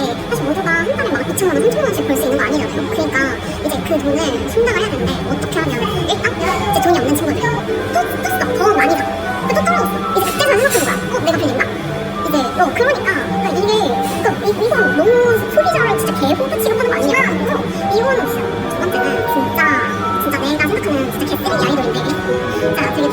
되는데 사실 모두가 한 달에 막 2천만 원, 3천만 원씩 벌 수 있는 거 아니잖아요. 그러니까 이제 그 돈을 충당을 해야 되는데 어떻게 하냐면 일단 이제 돈이 없는 친구들 또 써. 더 많이 사. 또 떨어졌어. 이제 그때서 생각해본 거야. 내가 빌린다? 이제 그러니까 이건 너무 소비자를 진짜 개호구 취급하는 거 아니냐. 그래서 이거는 없어요. 두 번째는 진짜 내가 생각하는 진짜 개쓰레기 아이돌인데 자 되게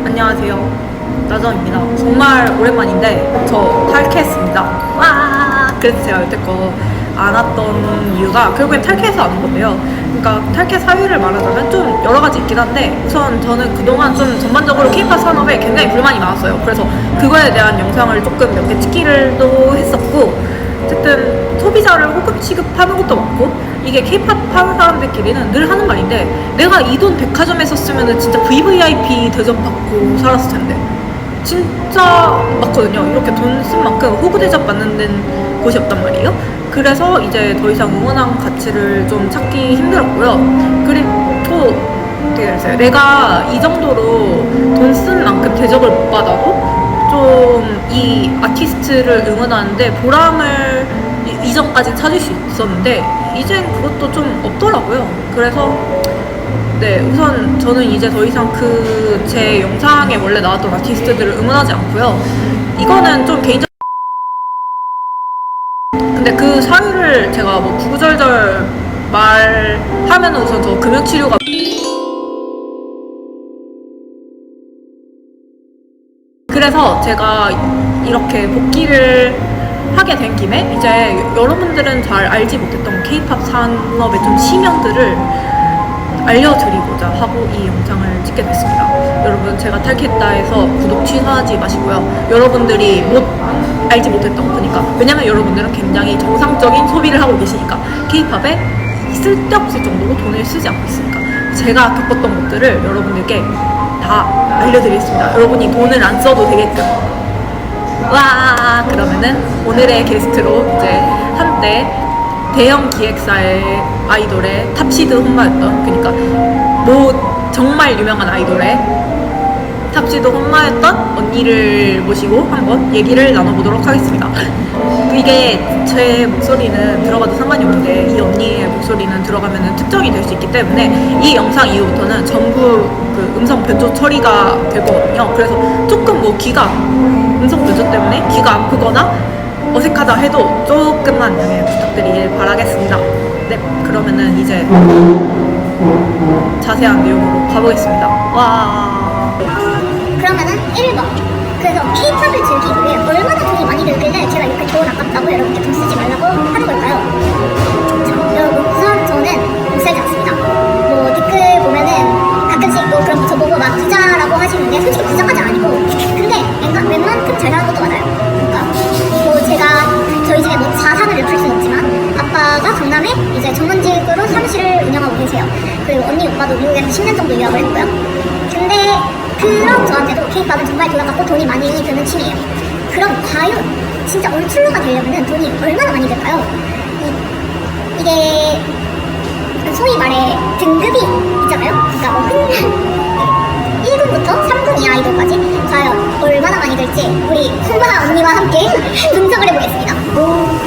안녕하세요, 나정입니다. 정말 오랜만인데 저 탈퇴했습니다. 와! 그래서 제가 여태껏 안 왔던 이유가 결국엔 탈퇴해서 안 온 건데요. 그러니까 탈퇴 사유를 말하자면 좀 여러 가지 있긴 한데, 우선 저는 그동안 좀 전반적으로 K-pop 산업에 굉장히 불만이 많았어요. 그래서 그거에 대한 영상을 조금 몇 개 찍기도 했었고, 어쨌든 소비자를 호급 취급하는 것도 많고, 이게 K-pop 하는 사람들끼리는 늘 하는 말인데, 내가 이 돈 백화점에 썼으면 진짜 VVIP 대접 받고 살았을 텐데 진짜 맞거든요. 이렇게 돈 쓴 만큼 호구 대접 받는 데는 곳이 없단 말이에요. 그래서 이제 더 이상 응원한 가치를 좀 찾기 힘들었고요. 그리고 어떻게 됐어요? 내가 이 정도로 돈 쓴 만큼 대접을 못 받아도 좀 이 아티스트를 응원하는데 보람을 이전까지 찾을 수 있었는데 이젠 그것도 좀 없더라고요. 그래서 네, 우선 저는 이제 더 이상 제 영상에 원래 나왔던 아티스트들을 응원하지 않고요. 이거는 좀 개인적. 근데 그 사유를 제가 뭐 구구절절 말하면 우선 저 금융치료가. 그래서 제가 이렇게 복귀를 하게 된 김에 이제 여러분들은 잘 알지 못했던 K-pop 산업의 좀 심연들을 알려드리고자 하고 이 영상을 찍게 됐습니다. 여러분, 제가 탈퇴했다 해서 구독 취소하지 마시고요. 여러분들이 알지 못했던 거니까. 왜냐면 여러분들은 굉장히 정상적인 소비를 하고 계시니까, K-팝에 쓸데없을 정도로 돈을 쓰지 않고 있으니까 제가 겪었던 것들을 여러분들께 다 알려드리겠습니다. 여러분이 돈을 안 써도 되게끔. 와, 그러면은 오늘의 게스트로 이제 한때 대형 기획사의 아이돌의 탑시드 혼마였던, 그러니까 뭐 정말 유명한 아이돌의 탑시드 혼마였던 언니를 모시고 한번 얘기를 나눠보도록 하겠습니다. 이게 제 목소리는 들어가도 상관이 없는데 이 언니의 목소리는 들어가면 특정이 될 수 있기 때문에 이 영상 이후부터는 전부 그 음성 변조 처리가 될 거거든요. 그래서 조금 뭐 음성 변조 때문에 귀가 아프거나 어색하다 해도 조금만 양해 부탁드리길 바라겠습니다. 네, 그러면은 이제 자세한 내용으로 가보겠습니다. 와. 그러면은 1번. 그래서 K-팝을 즐기기 위해 얼마나 돈이 많이 들길래 제가 이렇게 돈 아깝다고 여러분께 돈 쓰지 말라고 하는 걸까요? 자, 여러분, 우선 저는 못 살지 않습니다. 뭐 댓글 보면은 가끔씩 뭐 그런 거 저보고 막 부자라고 하시는데 솔직히 부자까지 아니고, 근데 웬만큼 잘 사는 것도 많아요. 그러니까 뭐 제가 저희 집에 뭐 자산을 베풀 수는 없지만 아빠가 경남에 이제 전문직으로 사무실을 운영하고 계세요. 그리고 언니 오빠도 미국에서 10년 정도 유학을 했고요. 근데 그런 저한테도 K-팝은 정말 돈 아깝고 돈이 많이 드는 취미예요. 그럼 과연 진짜 올출로가 되려면 돈이 얼마나 많이 들까요? 이게 소위 말해 등급이 있잖아요. 그러니까 뭐 1군부터 3군 이 아이돌까지 과연 얼마나 많이 들지 우리 훈마 언니와 함께 분석을 해보겠습니다.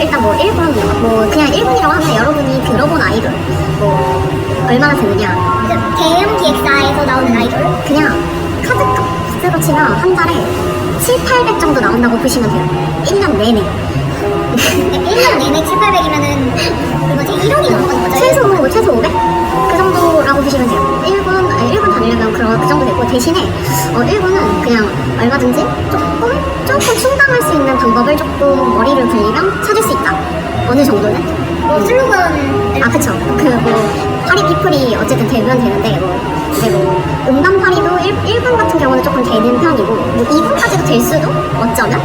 일단 1군, 그냥 1군이라고 하면 여러분이 들어본 아이돌 얼마나 드느냐, 대형 기획사에서 나오는 아이돌 그냥 카드값으로 치면 한 달에 700~800 정도 나온다고 보시면 돼요. 1년 내내. 1년 내내 700~800이면은 그거지 1억이 넘는 거죠? 최소 500? 그 정도라고 보시면 돼요. 1군 다니려면 그 정도 되고, 대신에 1군은 그냥 얼마든지 조금 충당할 수 있는 방법을 조금 머리를 굴리면 찾을 수 있다. 어느 정도는? 슬로건 그쵸. 파리 피플이 어쨌든 되면 되는데, 음반 파리도 1군 같은 경우는 조금 되는 편이고, 2군까지도 될 수도, 어쩌면?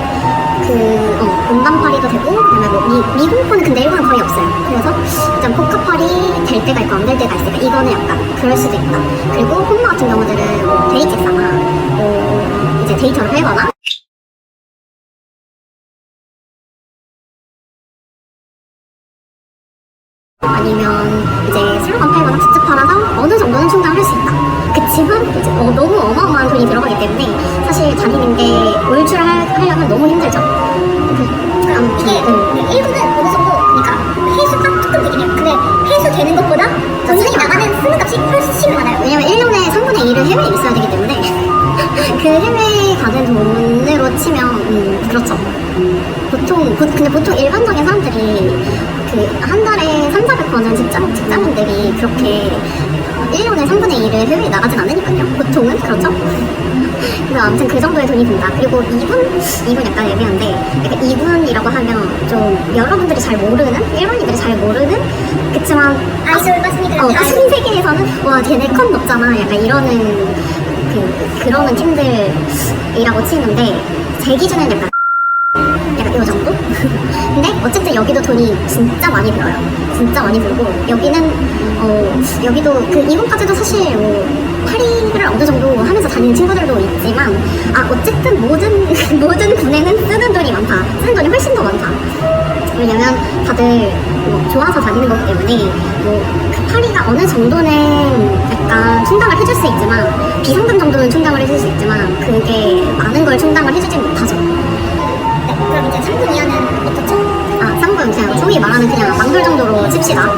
음반 파리도 되고, 그다음에 미공포는 근데 1군은 거의 없어요. 그래서 일단 포크 파리 될 때가 있고 안 될 때가 있으니까 이거는 약간 그럴 수도 있다. 그리고 혼마 같은 경우들은 데이트사나 이제 데이터를 빼거나 아니면 이제 슬로건 팔거나 굿즈 팔아서 어느 정도는 충당을 할 수 있다. 그치만 이제 너무 어마어마한 돈이 들어가기 때문에 사실 자기인데 올출을 하려면 너무 힘들죠. 그럼 이게 일부는 어느 정도 그러니까 회수가 조금 되긴 해요. 근데 회수되는 것보다 돈이 나가는 쓰는 값이 훨씬 많아요. 왜냐면 1년에 3분의 1을 해외에 있어야 되기 때문에 그 해외에 가는 돈으로 치면 그렇죠. 근데 보통 일반적인 사람들이 그 한 달에 3,400 버는 직장인들이 그렇게 1년에 3분의 1을 해외에 나가진 않으니까요. 보통은 그렇죠. 그래서 아무튼 그 정도의 돈이 든다. 그리고 2군 약간 애매한데 약간 2군이라고 하면 좀 여러분들이 잘 모르는 일반인들이 잘 모르는 그치만 아이돌 빠순이들 빠순이 세계에서는 와 걔네 컨 높잖아 약간 이러는 그러는 팀들이라고 치는데 제 기준은 약간 이 정도? 근데 어쨌든 여기도 돈이 진짜 많이 들어요. 진짜 많이 들고 여기는 여기도 그 이번까지도 사실 뭐 파리를 어느 정도 하면서 다니는 친구들도 있지만 어쨌든 모든 군에는 쓰는 돈이 많다. 쓰는 돈이 훨씬 더 많다. 왜냐면 다들 뭐 좋아서 다니는 거기 때문에 그 파리가 어느 정도는 약간 충당을 해줄 수 있지만 비상금 정도는 충당을 해줄 수 있지만 그게 많은 걸 충당을 해주지 못하죠. 그럼 이제 3분 이하는 어떻죠? 3분 그냥 소위 말하는 그냥 망돌 정도로 칩시다.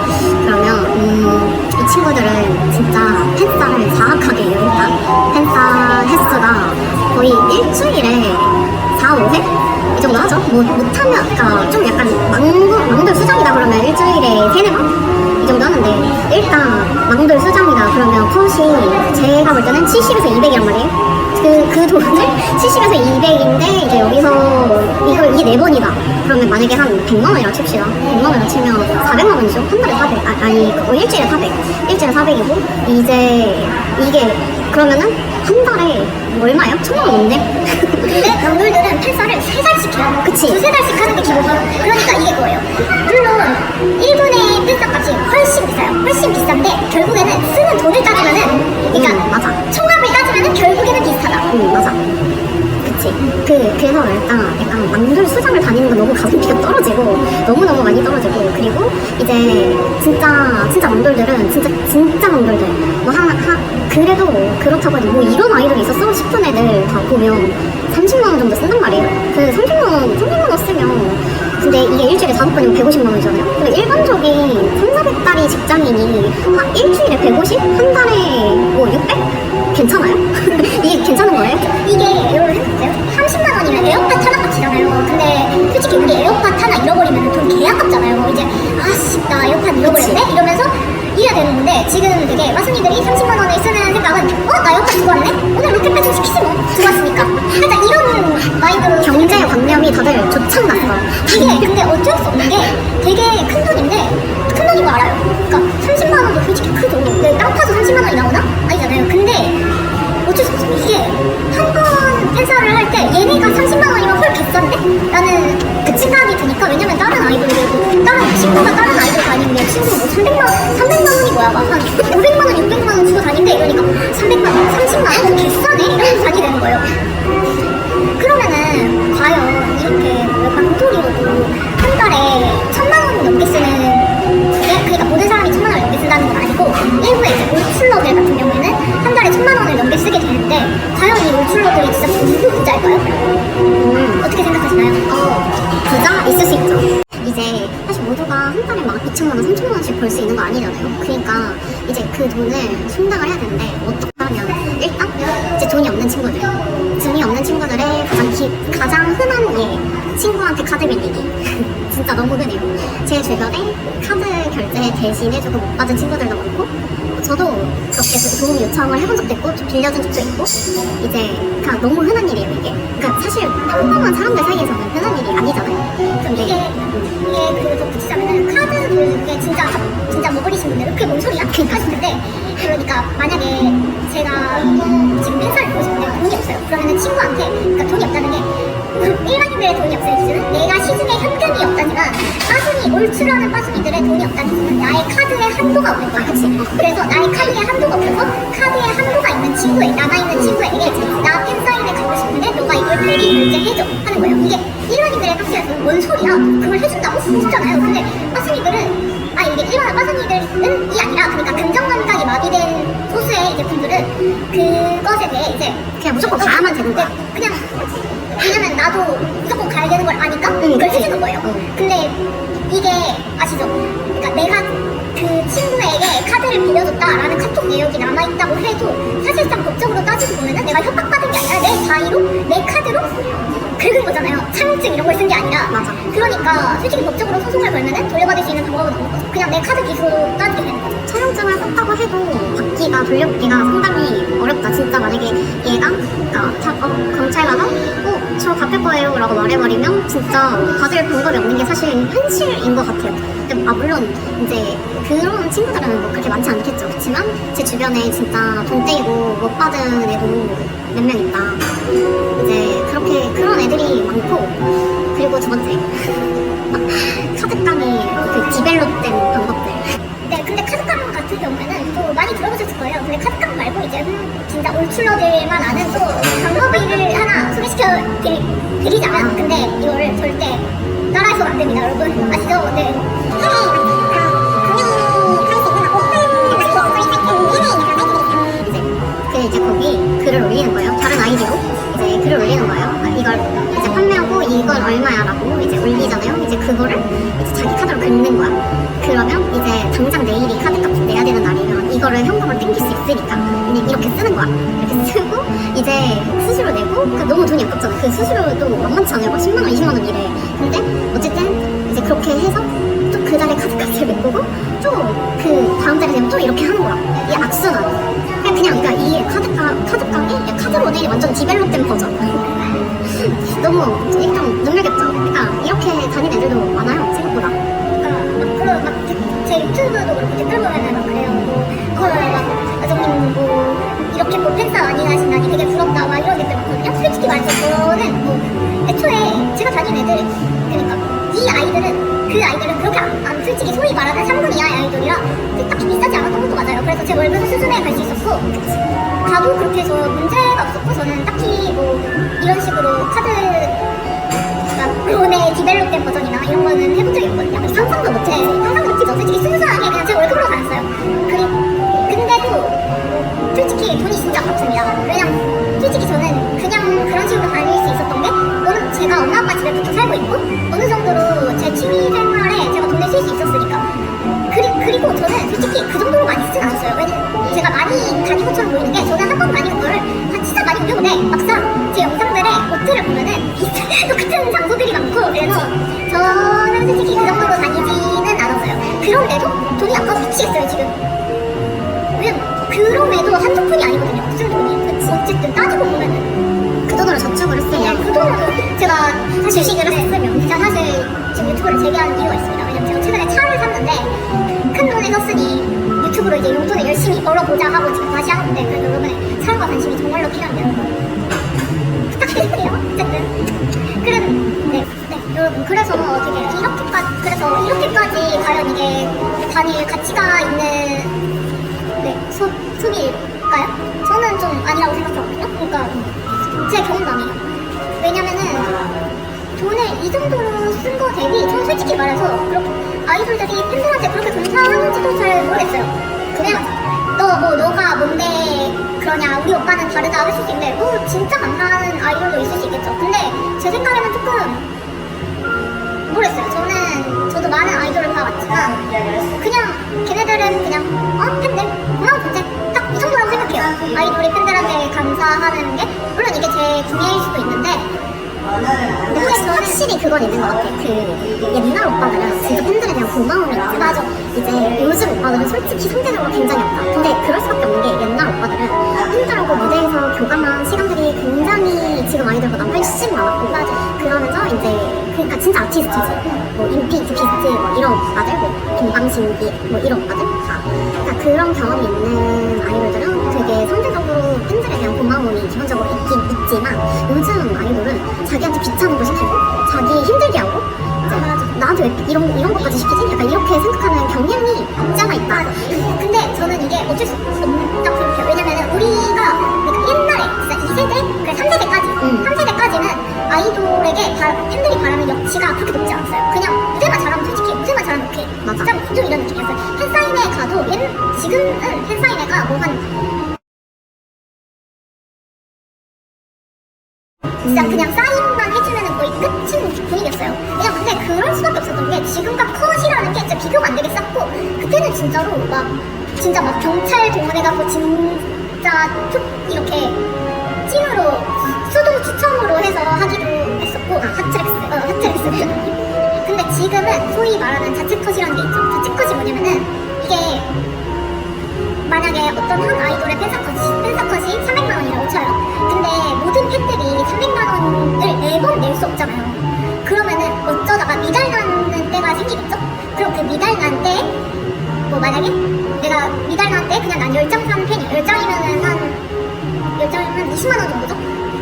그러면 이 친구들은 진짜 팬싸를 사악하게 해요. 일단 팬싸 횟수가 거의 일주일에 4, 5회? 이 정도 하죠. 뭐 못하면 그러니까 좀 약간 망돌 수장이다 그러면 일주일에 3, 4번? 이 정도 하는데 일단 망돌 수장이다 그러면 컷이 제가 볼 때는 70에서 200이란 말이에요. 그 돈을 70에서 200인데 이제 여기서 이게 4번이다. 그러면 만약에 한 100만 원이라 칩시다. 100만 원이라 치면 400만 원이죠. 한 달에 400. 아니 일주일에 400. 일주일에 400이고 이제 이게 그러면은 한 달에 얼마예요? 1,000만 원 넘네? 근데 명물들은 팬싸를 3달씩 해요. 그치. 2-3달씩 하는 게 기본이에요. 그러니까 이게 그거예요. 물론 1분의 팬싸 값이 훨씬 비싸요. 훨씬 비싼데 결국에는 쓰는 돈을 따지면은 그러니까 맞아. 총합을 따지면은 결국에는 비슷하다. 맞아. 그치. 그래서 일단 약간 망돌 수장을 다니는 건 너무 가성비가 떨어지고 너무너무 많이 떨어지고 그리고 이제 진짜 망돌들은 진짜 망돌들 뭐 그래도 그렇다고 해도 뭐 이런 아이돌이 있었어 싶은 애들 다 보면 30만 원 정도 쓴단 말이에요. 그 30만 원 쓰면 근데 이게 일주일에 5번이면 150만 원이잖아요. 근데 일반적인 3,400달이 직장인이 한 일주일에 150? 한 달에 뭐 600? 괜찮아요? 이게 괜찮은 거예요? 이게 여러분 생각해요? 30만 원이면 에어팟 하나 값이잖아요. 근데 솔직히 우리 에어팟 하나 잃어버리면 돈 개 아깝잖아요. 이제 아씨 나 에어팟 잃어버렸네? 이러면서 이래야 되는 건데 지금 되게 마순이들이 30만 원을 쓰는 생각은 나 에어팟 두고 왔네? 오늘 로켓 배송 시키지 뭐 두고 왔으니까 살짝 이런 마인드로 경제 관념이 다들 조창났어요. 이게 근데 어쩔 수 없는 게 되게 큰 돈인데 큰 돈인 거 알아요. 그러니까 30만 원도 솔직히 크죠. 근데 땅 파서 30만 원이 나오나? 아니잖아요. 근데 어쩔 수 없어. 이게 한 번 팬사를 할 때 얘네가 30만 원이면 헐 비싼데? 라는 그 생각이 드니까 왜냐면 다른 아이돌들도 다른 친구가 다른 아이돌 다니는데 친구가 뭐 300만 원이 뭐야 막 한 500만 원, 600만 원 주고 다니는데 이러니까 300만 원, 30만 원? 비싸네? 이러면서 다니는 거예요. 그러면은 과연 이렇게 망돌이로도 한 달에 1,000만 원 넘게 쓰는 그러니까 모든 사람이 1,000만 원을 넘게 쓴다는 건 아니고 일부의 이제 올출러들 같은 경우에는 한 달에 1,000만 원을 넘게 쓰게 되는데 과연 이 올출러들이 진짜 전부 부자일까요? 어떻게 생각하시나요? 부자 있을 수 있죠. 이제 사실 모두가 한 달에 막 2,000만 원, 3,000만 원씩 벌 수 있는 거 아니잖아요. 그러니까 이제 그 돈을 충당을 해야 되는데 어떻게 하면 일단 이제 돈이 없는 친구들의 가장 흔한 예 친구한테 카드 빌리기 진짜 너무 흔해요. 제 주변에 카드 결제 대신해주고 못 받은 친구들도 많고 저도 그렇게 도움 요청을 해본 적도 있고 좀 빌려준 적도 있고 이제 그냥 너무 흔한 일이에요 이게. 그러니까 사실 평범한 사람들 사이에서는 흔한 일이 아니잖아요. 근데 이게 그 덧붙이자면은 카드 그게 진짜 먹으리신 분들은 그게 뭔 소리야? 하실 텐데 그러니까 만약에 제가 지금 팬사를 보고 싶은데 돈이 없어요. 그러면은 친구한테 그러니까 돈이 없다는 게 일반인들의 돈이 없어요 기준은 내가 시중에 현금이 없다지만 빠순이 올출하는 빠순이들의 돈이 없다는 기준은 나의 카드에 한도가 없는 거야. 그치? 그래서 나의 카드에 한도가 없어서 카드에 한도가 있는 친구에 남아있는 친구에게 나 팬사인회 가고 싶은데 너가 이걸 대리 결제해줘 하는 거예요. 이게 일반인들의 값이라서 뭔 소리야? 그걸 해준다고? 해주잖아요. 근데 빠순이들은 이게 일반 그것에 대해 이제 그냥 무조건 가야만 되는 거야. 그냥 왜냐면 나도 무조건 가야 되는 걸 아니까 응, 그걸 그치. 해주는 거예요. 응. 근데 이게 아시죠? 그러니까 내가 그 친구에게 카드를 빌려줬다라는 카톡 내역이 남아있다고 해도 사실상 법적으로 따지고 보면은 내가 협박받은 게 아니라 내 자의로 내 카드로 긁은 거잖아요. 차용증 이런 걸 쓴 게 아니라. 맞아. 그러니까 솔직히 법적으로 소송을 걸면은 돌려받을 수 있는 방법은 없는 거죠. 그냥 내 카드 기수로 따지게 되는 거죠. 차용증을 썼다고 해도 받기가 돌려받기가 상당히 어렵다. 진짜 만약에 얘가 그러니까 검찰 가서 저 갚을 거예요 라고 말해버리면 진짜 받을 방법이 없는 게 사실 현실인 것 같아요. 근데 물론 이제 그런 친구들은 뭐 그렇게 많지 않겠죠. 그렇지만 제 주변에 진짜 돈 떼이고 못 받은 애도 몇 명 있다. 이제 그렇게 그런 애들이 많고, 그리고 두 번째 카드깡이 그 디벨롭된 방법들. 네, 근데 카드깡 같은 경우에는 또 많이 들어보셨을 거예요. 근데 카드깡 말고 이제 진짜 올출러들만 아는 또 방법을 하나 소개시켜 드리자면, 근데 이거를 절대 따라해서는 안 됩니다, 여러분. 아시죠? 네. 이제 거기 글을 올리는 거예요. 다른 아이디로 이제 글을 올리는 거예요. 이걸 이제 판매하고 이건 얼마야라고 이제 올리잖아요. 이제 그거를 이제 자기 카드로 긁는 거야. 그러면 이제 당장 내일이 카드값 내야 되는 날이면 이거를 현금으로 땡길 수 있으니까 그냥 이렇게 쓰는 거야. 이렇게 쓰고 이제 수수료 내고, 그러니까 너무 돈이 아깝잖아. 그 수수료도 만만치 않아요. 막 10만 원, 20만 원 이래. 근데 어쨌든 이제 그렇게 해서 또 그 달에 카드값을 메꾸고 또 그 다음 달에 되면 또 이렇게 하는 거야. 이 악순환. 그러니까 이 카드깡이 카드로네 완전 디벨롭된 버전. 너무 좀 능력있죠. 그러니까 이렇게 다니는 애들도 많아요, 생각보다. 그러니까 제 유튜브도 그렇고 댓글 보면은 막 그래요. 뭐 아정님 뭐 이렇게 뭐 팬싸 많이 하신다니 되게 부럽다 막 이런 댓글 많거든요. 솔직히 말해서 저는 뭐 애초에 제가 다닌 애들, 그러니까 이 아이들은 그 아이들은 그렇게 안 솔직히 소위 말하는 3분 이하의 아이돌이라 딱히 비싸지 않았던 것도 맞아요. 그래서 제 월급 수준에 갈 수 있었고, 가도 그렇게 해서 문제가 없었고, 저는 딱히 뭐 이런 식으로 카드 론의 디벨롭된 버전이나 이런 거는 해본 적이 없거든요. 상상도 못해. 상상도 못해서 솔직히 순수하게 그냥 제 월급으로 다녔어요. 근데도 솔직히 돈이 진짜 아깝습니다. 왜냐면 솔직히 저는 그냥 그런 식으로 다닐 수 있었던 게, 제가 엄마 아빠 집에 붙어 살고 있고 어느 정도로 제 취미 생활에 제가 돈을 쓸 수 있었으니까. 그리고 저는 솔직히 그 정도로 많이 쓰진 않았어요. 왜냐면 제가 많이 다닌 것처럼 보이는 게, 저는 한 번 다닌 거를 진짜 많이 올려보는데 막상 제 영상들의 옷들을 보면은 똑같은 장소들이 많고, 그래서 저는 솔직히 그 정도로 다니지는 않았어요. 그런데도 돈이 아까워 미치겠어요 지금. 왜냐면 그럼에도 한두 푼이 아니거든요. 무슨 돈이. 어쨌든 따지고 보면은 그 돈으로 저축을 했으면 그 돈으로 제가 사실 주식을 했으면, 제가 사실 지금 유튜브를 재개한 이유가 있습니다. 왜냐면 제가 최근에 차를 샀는데 큰 돈을 썼으니 유튜브로 이제 용돈을 열심히 벌어보자 하고 지금 다시 하는 건데, 그래서 여러분의 사랑과 관심이 정말로 필요합니다. 부탁드릴게요. 어쨌든 네, 여러분, 그래서 되게 이렇게까지 과연 이게 다닐 가치가 있는 소비일까요? 저는 좀 아니라고 생각하거든요. 그러니까 제 경험담이에요. 왜냐면은 돈을 이 정도로 쓴 거 대비, 저는 솔직히 말해서 그렇게 아이돌들이 팬들한테 그렇게 감사하는지도 잘 모르겠어요. 그냥 너가 뭔데 그러냐, 우리 오빠는 다르다 하실 수 있는데 뭐 진짜 감사하는 아이돌도 있을 수 있겠죠. 근데 제 생각에는 조금 모르겠어요. 저도 많은 아이돌을 봐왔지만 그냥 걔네들은 그냥 팬들 고마운 존재, 딱 이 정도라고 생각해요. 아이돌이 팬들한테 감사하는 게, 물론 이게 제 구애일 수도 있는데, 근데 확실히 그건 있는 것 같아. 그 옛날 오빠들은 진짜 팬들에 대한 고마움이 있지. 맞아. 이제 요즘 오빠들은 솔직히 상대적으로 굉장히 없다. 근데 그럴 수밖에 없는 게, 옛날 오빠들은 팬들하고 무대에서 교감한 시간들이 굉장히 지금 아이들보다 훨씬 많았고, 그러면서 이제 그러니까 진짜 아티스트지. 뭐 인피니트, 비스트 뭐 이런 오빠들, 뭐 동방신기 뭐 이런 오빠들 다. 그러니까 그런 경험이 있는 아이돌들은 되게 상대적으로 팬들에 대한 고마움이 기본적으로 있긴 있지만, 요즘 아이돌은 자기한테 귀찮은 거 시키고 자기 힘들게 하고 이제 나한테 왜 이런 것까지 시키지? 약간 이렇게 생각하는 경향이 없지 않아 있다. 근데 저는 이게 어쩔 수 없다고 생각해요. 왜냐면은 우리가 그러니까 옛날에 진짜 2세대, 그러니까 3세대까지 3세대까지는 아이돌에게 팬들이 바라는 역치가 그렇게 높지 않았어요. 그냥 무대만 잘하면 솔직히 무대만 잘하면 오케이. 맞아. 좀 이런 느낌이었어요. 팬사인회 가도 지금은 팬사인회가 뭐 한 진짜 그냥 사인만 해주면 거의 끝인 분위기였어요. 그냥 근데 그럴 수밖에 없었던 게 지금과 컷이라는 게 진짜 비교가 안 되게 쌌고 그때는 진짜로 막 진짜 막 경찰 동원해갖고 진짜 이렇게 찐으로 수동 추첨으로 해서 하기도 했었고 핫트랙스 근데 지금은 소위 말하는 자체컷이라는 게 있죠. 자체컷이 뭐냐면은 이게 만약에 어떤 한 아이돌의 팬사컷이 300만 원이라고 쳐요. 근데 모든 팬들이 300만 원을 매번 낼 수 없잖아요. 그러면은 어쩌다가 미달나는 때가 생기겠죠? 그럼 그 미달난 때 뭐 만약에 내가 미달난 때 그냥 난 10장 산 팬이야. 10장이면은 한 20만 원 정도죠?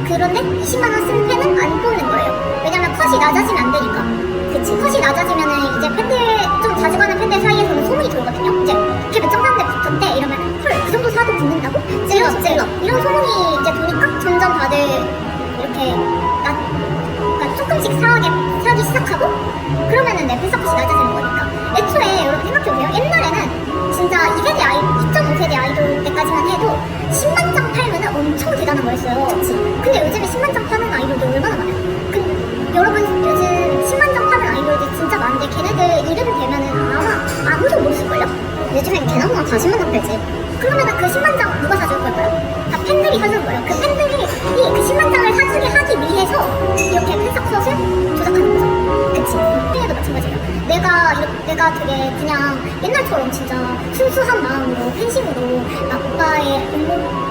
그런데 20만 원 쓴 팬은 안 뽑는 거예요. 왜냐면 컷이 낮아지면 안 되니까. 그치. 컷이 낮아지면은 이제 팬들, 좀 자주 가는 팬들 사이에서는 소문이 돌거든요. 이제 걔 몇장 샀는데 붙었대. 이러면 헐, 그 정도 사도 붙는다고? 이런 소문이 이제 도니까 점점 다들 이렇게 그러니까 조금씩 사기 시작하고 그러면은 내 팬서컷이 낮아지는 거니까. 애초에 여러분 생각해보세요. 옛날에는 진짜 2세대 2.5세대 아이돌 때까지만 해도 10만 장 팔면은 엄청 대단한 거였어요. 그치. 근데 요즘에 10만 장 파는 아이돌도 얼마나 많아요? 여러분 요즘 10만 장 파는 아이돌들 진짜 많은데 걔네들 이름 되면은 아마 아무도 모르실걸요? 요즘엔 개나무가 다 10만 원 팔지. 그러면은 그 10만 장 누가 사줄 걸까요? 다 팬들이 사줄 거예요. 그 팬들이 그 10만 장을 사주게 하기 위해서 이렇게 팬서컷을 조작하는 거죠. 그치? 팬에도 마찬가지예요. 내가 되게 그냥 옛날처럼 진짜 순수한 마음으로 팬심으로 나 오빠의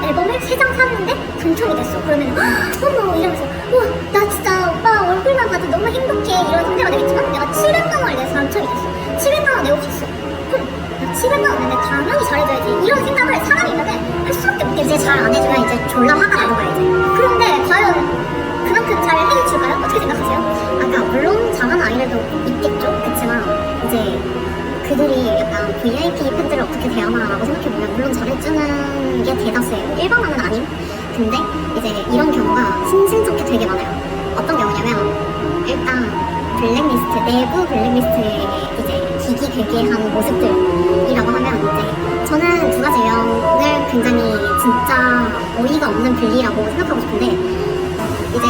앨범을 3장 샀는데 당첨이 됐어. 그러면 어머 이러면서 우와 나 진짜 오빠 얼굴만 봐도 너무 행복해 이런 상태가 되겠지만 내가 700만 원을 내서 당첨이 됐어. 700만 원 내고 갔어. 그럼 나 700만 원인데 당연히 잘해줘야지 이런 생각을 사람이면은 할 수밖에 없겠지. 이제 잘 안 해주면 이제 졸라 화가 나는 거야 이제. 그런데 과연 그만큼 잘 해줄까요? 어떻게 생각하세요? 그러니까 물론 잘하는 아이들도 있겠죠. 그렇지만 이제 그들이 약간 VIP 팬들을 어떻게 대하나라고 생각해보면 물론 잘해주는 게 대다수예요. 일반화는 아님. 근데 이제 이런 경우가 심심찮게 되게 많아요. 어떤 경우냐면 일단 블랙리스트, 내부 블랙리스트에 이제 기기괴괴한 모습들이라고 하면 이제 저는 두 가지 유형을 굉장히 진짜 어이가 없는 분리라고 생각하고 싶은데 이제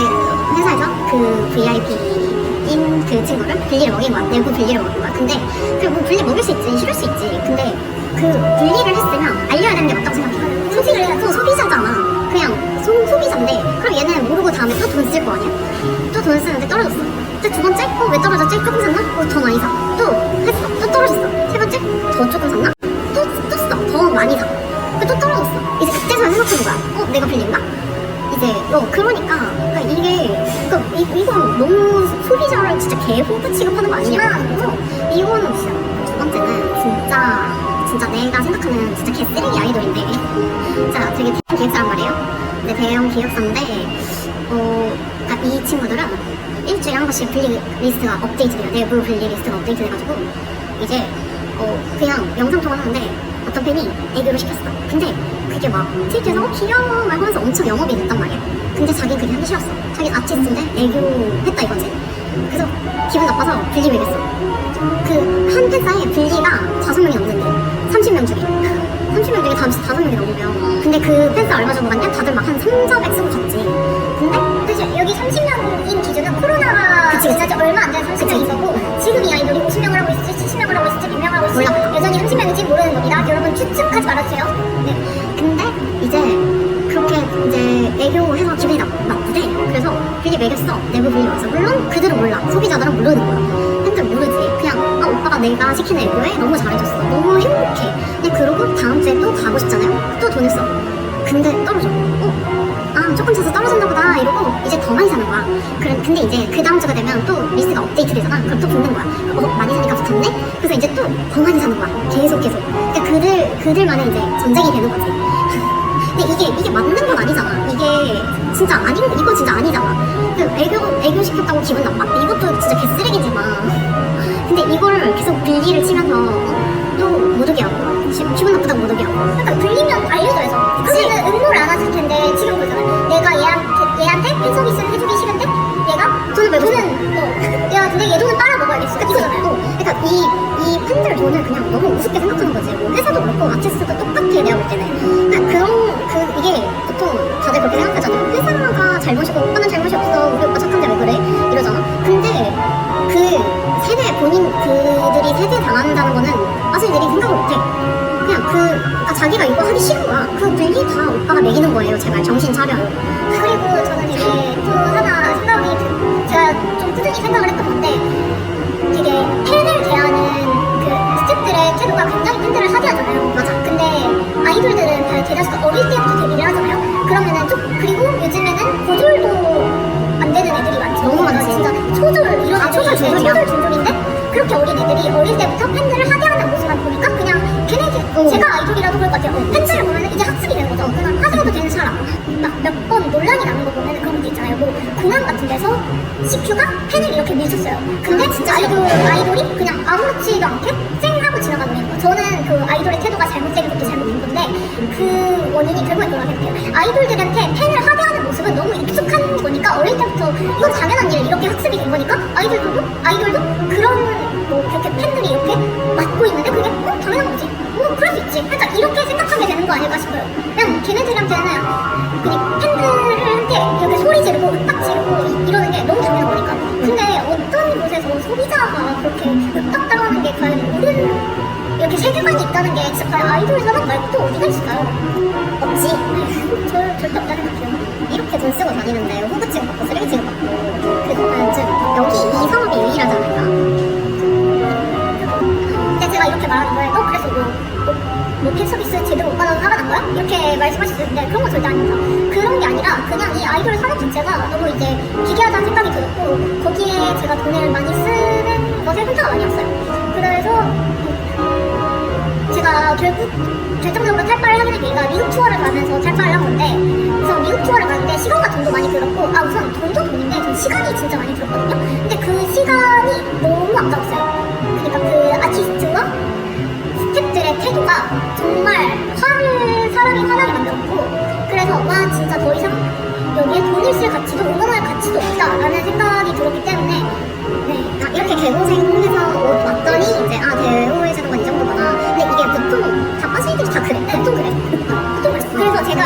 회사에서 그 VIP인 그 친구를 분리를 먹인 거야. 내부 분리를 먹인 거야. 근데 그 뭐 분리 먹일 수 있지, 싫을 수 있지. 근데 그 분리를 했으면 알려야 되는 게 맞다고 생각해. 소비를 해서 소비자잖아. 그냥 소비자인데 그럼 얘는 모르고 다음에 또 돈 쓸 거 아니야? 또 돈 쓰는데 떨어졌어. 또 두 번째? 왜 떨어졌지? 조금 샀나? 더 많이 사. 또 했어. 또 떨어졌어. 세 번째? 더 조금 샀나? 또 써. 더 많이 사. 또 떨어졌어. 이제 그때서야 생각하는 거야. 내가 빌린가? 이제 그러니까 이건 너무 소비자를 진짜 개호구 취급하는 거 아니냐? 이거는 진짜 두 번째는 진짜 내가 생각하는 진짜 개쓰레기 아이돌인데 자 되게 대형 기획사란 말이에요. 근데 대형 기획사인데 그러니까 이 친구들은 일주일에 한 번씩 분리 리스트가 업데이트돼요. 내부 분리 리스트가 업데이트돼가지고 이제 그냥 영상 통화를 하는데 어떤 팬이 애교를 시켰어. 근데 그게 막 트위터에서 귀여워 막 하면서 엄청 영업이 됐단 말이야. 근데 자기는 그게 하기 싫었어. 자기 아티스트인데 애교했다 이거지. 그래서 기분 나빠서 분리 매겼어. 그 한 팬사에 분리가 5명이 넘는데 30명 중에 5명이 넘으면 근데 그 팬사 얼마 주고 갔냐? 다들 막 한 3,400 쓰고 갔지. 근데 사실 여기 30명인 기준은 코로나가 그치. 아직 얼마 안 된 30명인 거고 지금 이 아이돌이 50명을 하고 있을지 70명을 하고 있을지 100명을 하고 있을지 몰라. 여전히 30명인지 모르는 겁니다. 여러분 추측하지 말아주세요. 네. 근데 이제 그렇게 이제 애교해서 기분이 나쁘대. 그래서 분리 매겼어. 내부 분리 왔어. 물론 그들은 몰라. 소비자들은 모르는 거야. 팬들 모르지. 그냥 오빠가 내가 시킨 애교에 너무 잘해줬어. 너무 행복해. 근데 그러고 다음 주에 또 가고 싶잖아요. 또 돈을 써. 근데 떨어져. 조금 사서 떨어졌나 보다 이러고 이제 더 많이 사는 거야. 근데 이제 그 다음 주가 되면 또 리스트가 업데이트 되잖아. 그럼 또 붙는 거야. 많이 사니까 붙었네? 그래서 이제 또 더 많이 사는 거야. 계속. 그러니까 그들만의 이제 전쟁이 되는 거지. 근데 이게 맞는 건 아니잖아. 이게 진짜 이거 진짜 아니잖아. 애교 시켰다고 기분 나빠? 이것도 진짜 개쓰레기지만. 근데 이거를 계속 분리를 치면서 또 못 오게 하고 기분 나쁘다고 못 오게 하고. 그러니까 불리면 알려줘야죠. 그러면 응모를 안 하실 텐데 지금 그러잖아요. 내가 얘한테 팬 서비스를 해주기 싫은데 얘가 내가 근데 얘 돈을 빨아먹어야겠어. 이거잖아요. 그러니까 이 팬들 돈을 그냥 너무 우습게 생각하는 거지. 뭐 회사도 그렇고 아티스트도 똑같아 내가 볼 때는. 그러니까 이게 보통 다들 다들 그렇게 생각하잖아요. 회사가 잘못이고 오빠는 잘못이 없어. 우리 오빠 착한데 왜 그래? 이러잖아. 근데 그 세대 그들이 세대 당한다는 거는 아저씨들이 생각을 못해. 그냥 자기가 이거 하기 싫은 거야. 그 분리 다 오빠가 매기는 거예요. 제발 정신 차려요. 그리고 저는 이게 또 하나 생각이 제가 좀 꾸준히 생각을 했던 건데 되게 팬을 대하는 그 스태프들의 태도가 굉장히 팬들을 하대하잖아요. 맞아. 근데 아이돌들은 다 대다수가 어릴 때부터 데뷔를 하잖아요. 그러면은 좀 그리고 요즘에는 고졸도 안 되는 애들이 많죠. 너무 많지. 진짜 초졸 이런 아, 초졸 중졸이야. 초졸 중졸인데 그렇게 어린 애들이 어릴 때부터 팬들을 하대하는 모습만 보니까 그냥 걔네들 제가 아이돌이라도 그럴 것 같아요. 팬들을 보면은 이제 학습이 되는 거죠. 그냥 하대해도 되는 사람. 막 몇 번 논란이 나는 거 보면은 그런 것도 있잖아요. 뭐 공항 같은 데서 CQ가 팬을 이렇게 밀쳤어요. 근데 진짜 아이돌이 그냥 아무렇지도 않게 쌩하고 지나가는 거. 저는 그 아이돌의 태도가 잘못된 것도 잘못된 건데 그 원인이 결국엔 그런 것 같아요. 아이돌들한테 팬을 하대하는 모습은 너무 익숙한 거니까 어릴 때부터 이건 당연한 일 이렇게 학습이 된 거니까 아이돌도 그런 뭐 그렇게 팬들이 이렇게 맞고 있는데 그게 당연한 거지. 그럴 수 있지. 그러니까 이렇게 생각하게 되는 거 아닐까 싶어요. 그냥 걔네들한테는 그냥 팬들한테 이렇게 소리 지르고 윽박 지르고 이러는 게 너무 당연한 거니까. 근데 어떤 곳에서 소비자가 그렇게 윽박 당하는 게 과연 옳은 이렇게 세계관이 있다는 게 진짜 과연 아이돌 산업 말고 또 어디가 있을까요? 없지. 네, 저 절대 없다는 생각해요. 이렇게 돈 쓰고 다니는데 후보 취급받고 쓰레기 취급받고 여기 이 산업이 유일하잖아요. 근데 제가 이렇게 말하는 거에 그래서 뭐 팬서비스 제대로 못 받아서 화가 난 거야? 이렇게 말씀하실 수 있는데 그런 건 절대 아닙니다. 그런 게 아니라 그냥 이 아이돌 산업 자체가 너무 이제 기괴하다는 생각이 들었고 거기에 제가 돈을 많이 쓰는 것에 현타가 많이 왔어요. 그래서 제가 결국 결정적으로 탈바를 하게 된 계기가 미국 투어를 가면서 탈바를 한 건데 우선 미국 투어를 가는데 시간과 돈도 많이 들었고 우선 돈도 돈인데 전 시간이 진짜 많이 들었거든요. 근데 그 시간이 너무 아까웠어요. 그러니까 그 아티스트와 스태프들의 태도가 정말 사람이 화나게 만들었고 그래서 와 진짜 더 이상 여기에 돈을 쓸 가치도 응원할 가치도 없다라는 생각이 들었기 때문에 이렇게 개고생해서 왔더니 이제 대우해주는 건 이 정도구나. 근데 이게 보통 다 빠지들이 다 그래. 보통 그래. 보통 그래서 제가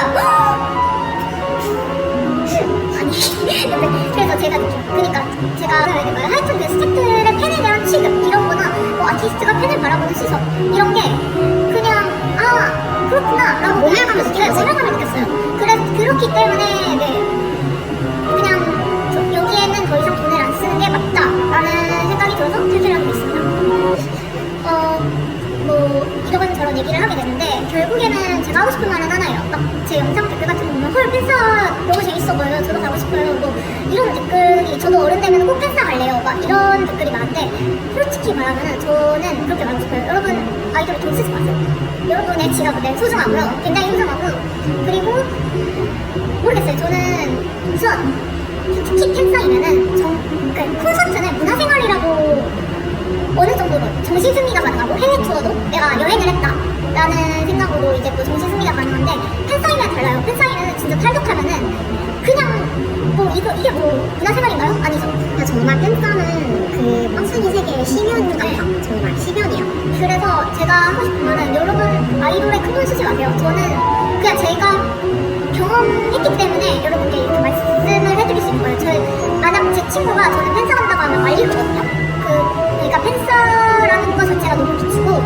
그래서 제가 그러니까 제가 뭐라 해야 될까요? 하여튼 그 스태프들의 팬에 대한 취급 이런 거나 뭐 아티스트가 팬을 바라보는 시선 이런 게 그냥 그렇구나 라고 오해감을 느꼈어요. 오해감을 느꼈어요. 그렇기 때문에 그냥 여기에는 더 이상 돈을 안 쓰는 게 맞다라는 생각이 들어서 탈퇴를 하게 됐습니다. 뭐 이런저런 얘기를 하게 되는데 결국에는 제가 하고 싶은 말은 하나예요. 막 제 영상 댓글 같은 거 보면 헐 팬싸 너무 재밌어 보여요. 저도 가고 싶어요. 뭐 이런 댓글이 저도 어른 되면 꼭 팬싸 갈래요. 막 이런 댓글이 많은데 솔직히 말하면 저는 그렇게 말하고 싶어요. 여러분 아이돌이 돈 쓰지 마세요. 여러분의 지갑은 소중하고요. 굉장히 소중하고 그리고 모르겠어요. 저는 우선 특히 팬싸이면은 그러니까 콘서트는 문화생활이라고 어느 정도로 정신승리가 가능하고 해외 투어도 내가 여행을 했다 라는 생각으로 이제 또 정신승리가 가능한데 팬사인회는 달라요. 팬사인회는 진짜 탈덕하면은 그냥 뭐 이게 뭐 문화생활인가요? 아니죠. 정말 팬싸는 그 빡순이 세계의 심연 같아. 정말 심연이야. 그래서 제가 하고 싶은 말은 여러분 아이돌에 큰 돈 쓰지 마세요. 저는 그냥 제가 경험했기 때문에 여러분께 이렇게 말씀을 해드릴 수 있는 거예요. 만약 제 친구가 저는 팬싸 간다고 하면 말릴 거거든요. 그러니까 팬싸라는 것 자체가 너무 미치고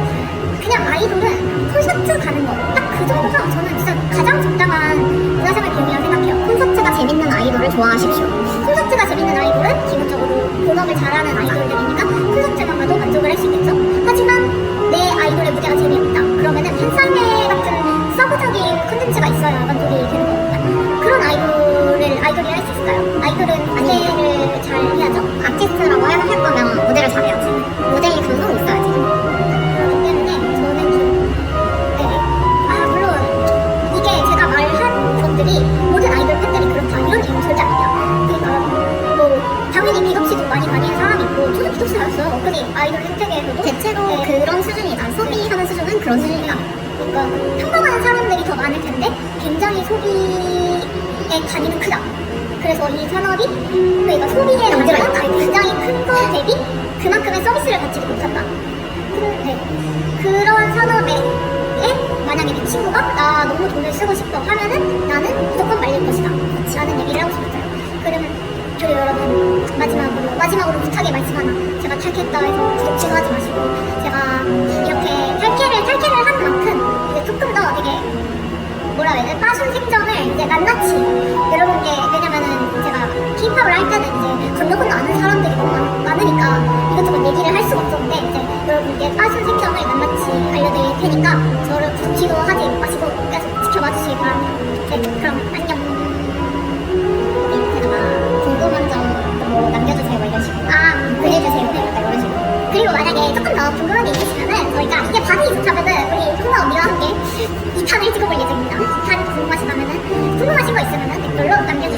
그냥 아이돌은 콘서트 가는 거 딱 그 정도가 저는 진짜 가장 적당한 문화생활 비용이라고 생각해요. 콘서트가 재밌는 아이돌을 좋아하십시오. 콘서트가 재밌는 아이돌은 기본적으로 본업을 잘하는 아이돌들이니까 콘서트만 가도 만족을 할 수 있겠죠. 하지만 내 아이돌의 무대가 재미없다 그러면은 팬사인회 같은 서브적인 콘텐츠가 있어야 만족이 되는 거거든요. 그런 아이돌이 할 수 있을까요? 아이돌은 무대를 잘 해야죠. 아티스트라고 할 거면 무대를 잘해야지. 무대에 감성이 있어야지. 그렇기 때문에 저는 물론 이게 제가 말한 것들이 모든 아이돌 팬들이 그렇다 이런 이유는 절대 아니에요. 그러니까 뭐 당연히 비덕씨도 많이 다니는 사람이 있고 저도 비덕씨 다녔어요. 근데 아이돌 생태계에서도 대체로 그런 수준이다. 소비하는 수준은 그런 수준이다. 그러니까 평범한 사람들이 더 많을 텐데 굉장히 소비의 단위는 크다. 그래서 이 산업이 그러니까 소비의 단위가 굉장히 큰 거 대비 그만큼의 서비스를 받지도 못한다. 그런 산업에 만약에 내 친구가 나 너무 돈을 쓰고 싶어 하면은 나는 무조건 말릴 것이다. 급하게 말씀 하나 제가 탈퇴했다 해서 구독 취소하지 마시고 제가 이렇게 탈퇴를 한 만큼 이제 조금 더 되게 뭐라 해야 되나 빠순 생정을 이제 낱낱이 여러분께 왜냐면은 제가 K-팝을 할 때는 이제 건너건너 아는 사람들이 너무 많으니까 이것저것 얘기를 할 수가 없었는데 이제 여러분께 빠순 생정을 낱낱이 알려드릴 테니까 저를 구독 취소하지 마시고 계속 지켜봐 주시기 바랍니다. 네, 그럼 안녕. 궁금한 점뭐 남겨주세요 뭐 이런 식으로. 그래주세요. 네, 약간 이런 식으로. 그리고 만약에 조금 더 궁금한 게 있으시면은 저희가 이게 반응이 좋다면은 우리 홍마 언니와 함께 2탄을 찍어볼 예정입니다. 2탄 궁금하시다면은 궁금하신 거 있으면은 댓글로 남겨주세요.